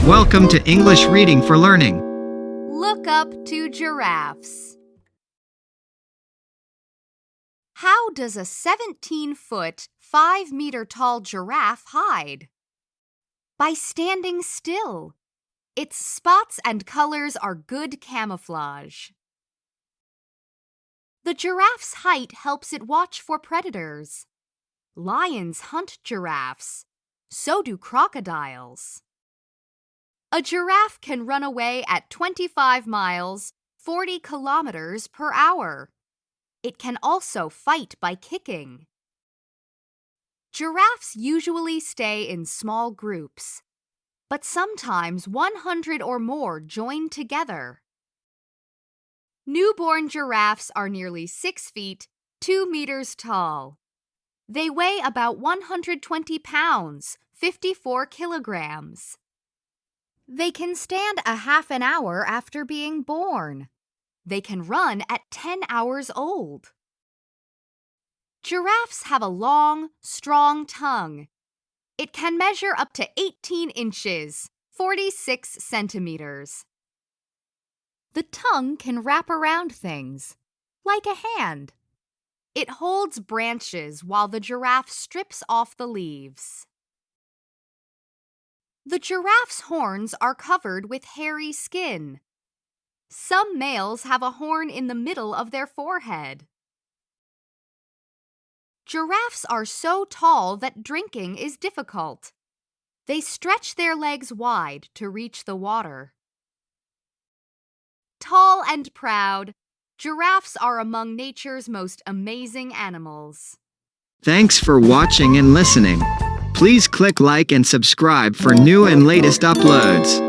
Welcome to English Reading for Learning. Look up to giraffes. How does a 17-foot, 5-meter-tall giraffe hide? By standing still. Its spots and colors are good camouflage. The giraffe's height helps it watch for predators. Lions hunt giraffes. So do crocodiles. A giraffe can run away at 25 miles, 40 kilometers per hour. It can also fight by kicking. Giraffes usually stay in small groups, but sometimes 100 or more join together. Newborn giraffes are nearly 6 feet, 2 meters tall. They weigh about 120 pounds, 54 kilograms. They can stand a half an hour after being born. They can run at 10 hours old. Giraffes have a long, strong tongue. It can measure up to 18 inches, 46 centimeters. The tongue can wrap around things, like a hand. It holds branches while the giraffe strips off the leaves. The giraffe's horns are covered with hairy skin. Some males have a horn in the middle of their forehead. Giraffes are so tall that drinking is difficult. They stretch their legs wide to reach the water. Tall and proud, giraffes are among nature's most amazing animals. Thanks for watching and listening. Please click like and subscribe for new and latest uploads.